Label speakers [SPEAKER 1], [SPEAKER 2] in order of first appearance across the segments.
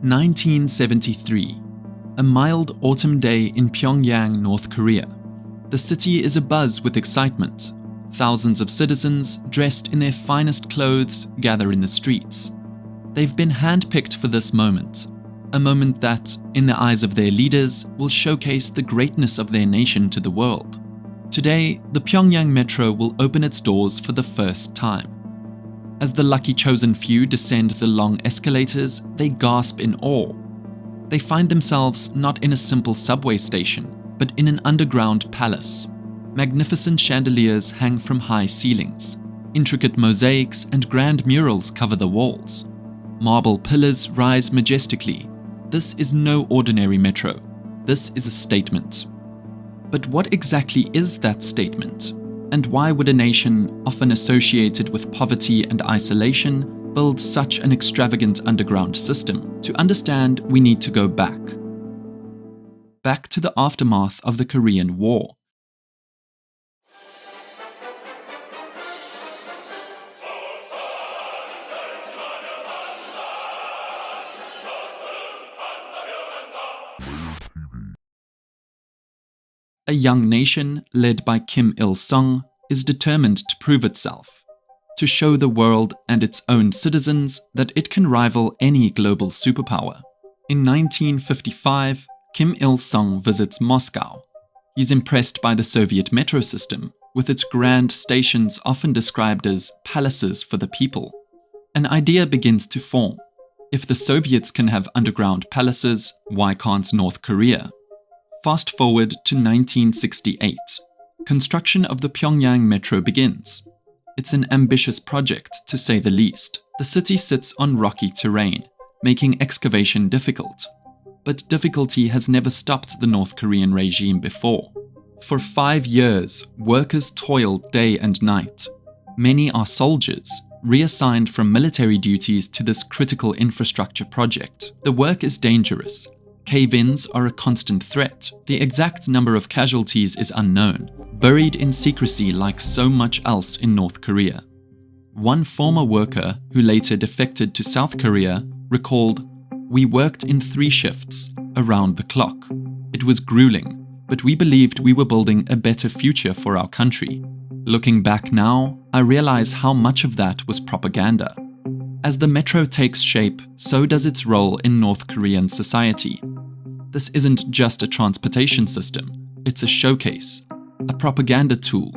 [SPEAKER 1] 1973. A mild autumn day in Pyongyang, North Korea. The city is abuzz with excitement. Thousands of citizens, dressed in their finest clothes, gather in the streets. They've been handpicked for this moment. A moment that, in the eyes of their leaders, will showcase the greatness of their nation to the world. Today, the Pyongyang Metro will open its doors for the first time. As the lucky chosen few descend the long escalators, they gasp in awe. They find themselves not in a simple subway station, but in an underground palace. Magnificent chandeliers hang from high ceilings. Intricate mosaics and grand murals cover the walls. Marble pillars rise majestically. This is no ordinary metro. This is a statement. But what exactly is that statement? And why would a nation, often associated with poverty and isolation, build such an extravagant underground system? To understand, we need to go back. Back to the aftermath of the Korean War. A young nation, led by Kim Il-sung, is determined to prove itself, to show the world and its own citizens that it can rival any global superpower. In 1955, Kim Il-sung visits Moscow. He's impressed by the Soviet metro system, with its grand stations often described as palaces for the people. An idea begins to form. If the Soviets can have underground palaces, why can't North Korea? Fast forward to 1968. Construction of the Pyongyang Metro begins. It's an ambitious project, to say the least. The city sits on rocky terrain, making excavation difficult. But difficulty has never stopped the North Korean regime before. For 5 years, workers toiled day and night. Many are soldiers, reassigned from military duties to this critical infrastructure project. The work is dangerous. Cave-ins are a constant threat. The exact number of casualties is unknown, buried in secrecy like so much else in North Korea. One former worker, who later defected to South Korea, recalled, "We worked in 3 shifts, around the clock. It was grueling, but we believed we were building a better future for our country. Looking back now, I realize how much of that was propaganda." As the metro takes shape, so does its role in North Korean society. This isn't just a transportation system, it's a showcase, a propaganda tool,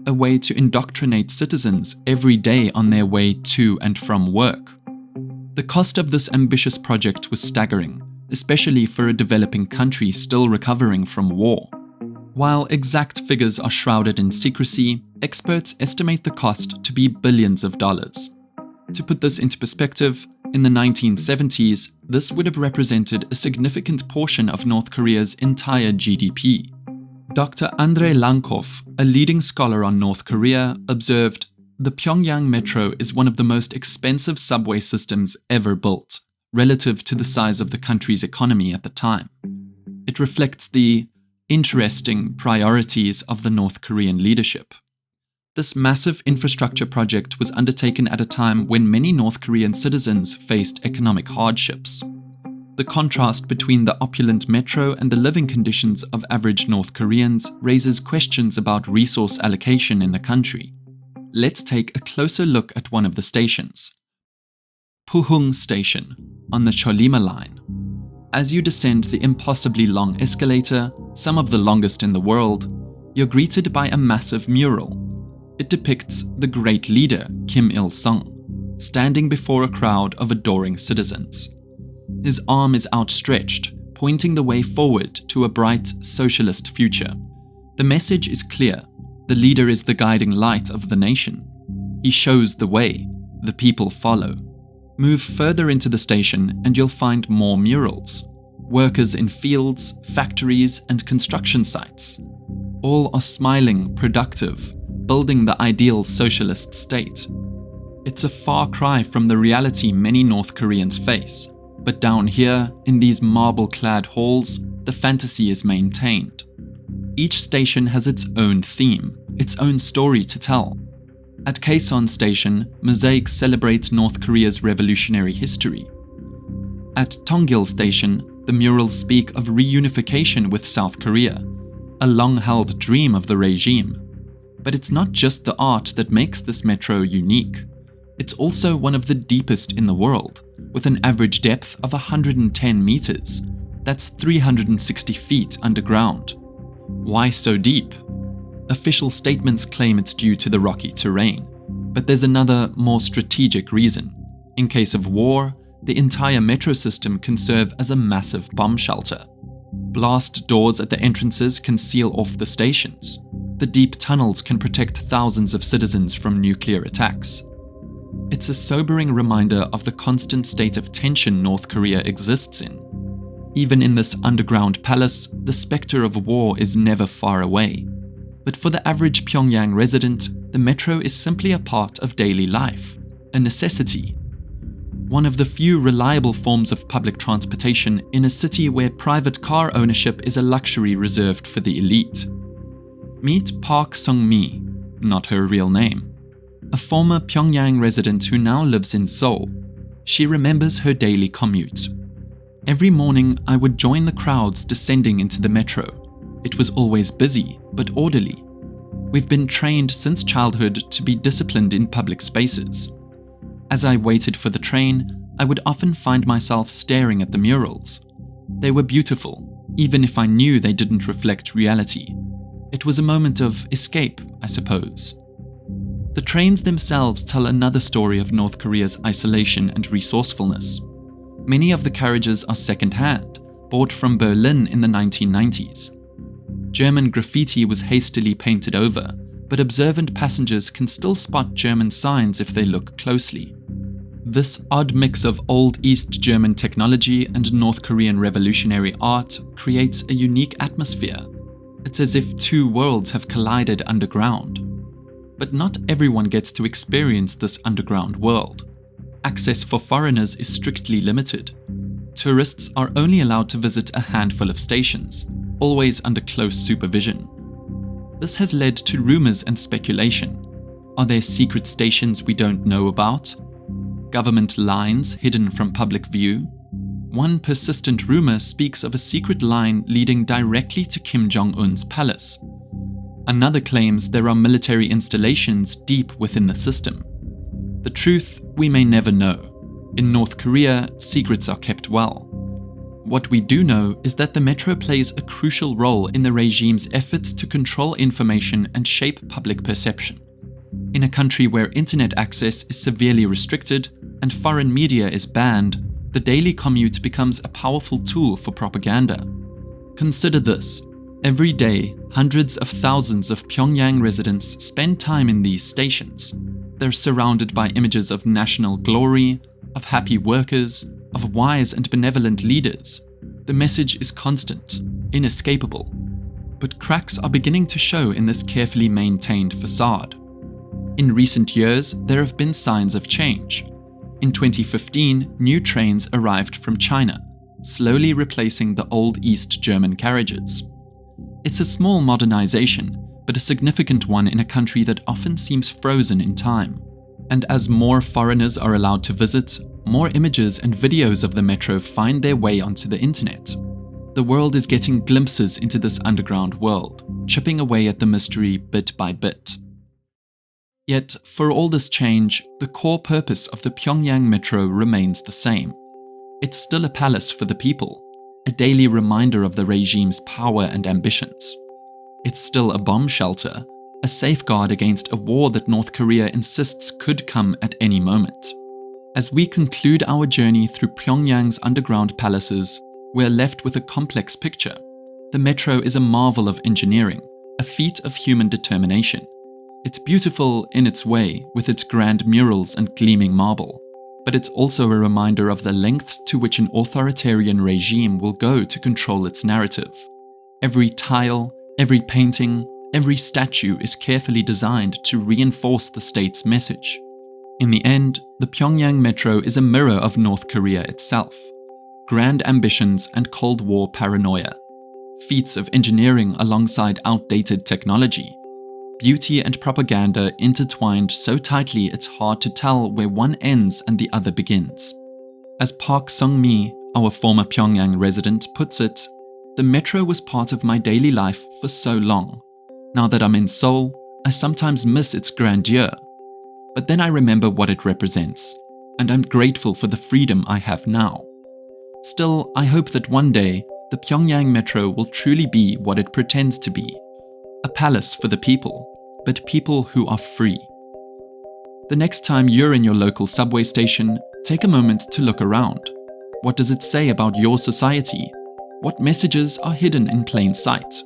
[SPEAKER 1] a way to indoctrinate citizens every day on their way to and from work. The cost of this ambitious project was staggering, especially for a developing country still recovering from war. While exact figures are shrouded in secrecy, experts estimate the cost to be billions of dollars. To put this into perspective, in the 1970s, this would have represented a significant portion of North Korea's entire GDP. Dr. Andrei Lankov, a leading scholar on North Korea, observed, "The Pyongyang Metro is one of the most expensive subway systems ever built, relative to the size of the country's economy at the time. It reflects the interesting priorities of the North Korean leadership." This massive infrastructure project was undertaken at a time when many North Korean citizens faced economic hardships. The contrast between the opulent metro and the living conditions of average North Koreans raises questions about resource allocation in the country. Let's take a closer look at one of the stations. Puhung Station, on the Cholima line. As you descend the impossibly long escalator, some of the longest in the world, you're greeted by a massive mural. It depicts the great leader, Kim Il-sung, standing before a crowd of adoring citizens. His arm is outstretched, pointing the way forward to a bright socialist future. The message is clear. The leader is the guiding light of the nation. He shows the way. The people follow. Move further into the station and you'll find more murals. Workers in fields, factories, and construction sites. All are smiling, productive, building the ideal socialist state. It's a far cry from the reality many North Koreans face, but down here, in these marble-clad halls, the fantasy is maintained. Each station has its own theme, its own story to tell. At Kaesong Station, mosaics celebrate North Korea's revolutionary history. At Tongil Station, the murals speak of reunification with South Korea, a long-held dream of the regime. But it's not just the art that makes this metro unique. It's also one of the deepest in the world, with an average depth of 110 meters. That's 360 feet underground. Why so deep? Official statements claim it's due to the rocky terrain, but there's another, more strategic reason. In case of war, the entire metro system can serve as a massive bomb shelter. Blast doors at the entrances can seal off the stations. The deep tunnels can protect thousands of citizens from nuclear attacks. It's a sobering reminder of the constant state of tension North Korea exists in. Even in this underground palace, the specter of war is never far away. But for the average Pyongyang resident, the metro is simply a part of daily life, a necessity. One of the few reliable forms of public transportation in a city where private car ownership is a luxury reserved for the elite. Meet Park Sung-mi, not her real name, a former Pyongyang resident who now lives in Seoul. She remembers her daily commute. Every morning, I would join the crowds descending into the metro. It was always busy, but orderly. We've been trained since childhood to be disciplined in public spaces. As I waited for the train, I would often find myself staring at the murals. They were beautiful, even if I knew they didn't reflect reality. It was a moment of escape, I suppose. The trains themselves tell another story of North Korea's isolation and resourcefulness. Many of the carriages are second-hand, bought from Berlin in the 1990s. German graffiti was hastily painted over, but observant passengers can still spot German signs if they look closely. This odd mix of old East German technology and North Korean revolutionary art creates a unique atmosphere. It's as if two worlds have collided underground. But not everyone gets to experience this underground world. Access for foreigners is strictly limited. Tourists are only allowed to visit a handful of stations, always under close supervision. This has led to rumors and speculation. Are there secret stations we don't know about? Government lines hidden from public view? One persistent rumor speaks of a secret line leading directly to Kim Jong-un's palace. Another claims there are military installations deep within the system. The truth we may never know. In North Korea, secrets are kept well. What we do know is that the metro plays a crucial role in the regime's efforts to control information and shape public perception. In a country where internet access is severely restricted and foreign media is banned, the daily commute becomes a powerful tool for propaganda. Consider this. Every day, hundreds of thousands of Pyongyang residents spend time in these stations. They're surrounded by images of national glory, of happy workers, of wise and benevolent leaders. The message is constant, inescapable. But cracks are beginning to show in this carefully maintained facade. In recent years, there have been signs of change. In 2015, new trains arrived from China, slowly replacing the old East German carriages. It's a small modernization, but a significant one in a country that often seems frozen in time. And as more foreigners are allowed to visit, more images and videos of the metro find their way onto the internet. The world is getting glimpses into this underground world, chipping away at the mystery bit by bit. Yet, for all this change, the core purpose of the Pyongyang Metro remains the same. It's still a palace for the people, a daily reminder of the regime's power and ambitions. It's still a bomb shelter, a safeguard against a war that North Korea insists could come at any moment. As we conclude our journey through Pyongyang's underground palaces, we're left with a complex picture. The metro is a marvel of engineering, a feat of human determination. It's beautiful in its way, with its grand murals and gleaming marble, but it's also a reminder of the lengths to which an authoritarian regime will go to control its narrative. Every tile, every painting, every statue is carefully designed to reinforce the state's message. In the end, the Pyongyang Metro is a mirror of North Korea itself. Grand ambitions and Cold War paranoia. Feats of engineering alongside outdated technology. Beauty and propaganda intertwined so tightly it's hard to tell where one ends and the other begins. As Park Sung-mi, our former Pyongyang resident, puts it, the metro was part of my daily life for so long. Now that I'm in Seoul, I sometimes miss its grandeur. But then I remember what it represents, and I'm grateful for the freedom I have now. Still, I hope that one day, the Pyongyang Metro will truly be what it pretends to be. A palace for the people, but people who are free. The next time you're in your local subway station, take a moment to look around. What does it say about your society? What messages are hidden in plain sight?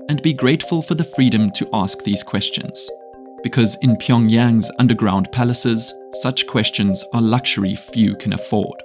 [SPEAKER 1] And be grateful for the freedom to ask these questions. Because in Pyongyang's underground palaces, such questions are luxury few can afford.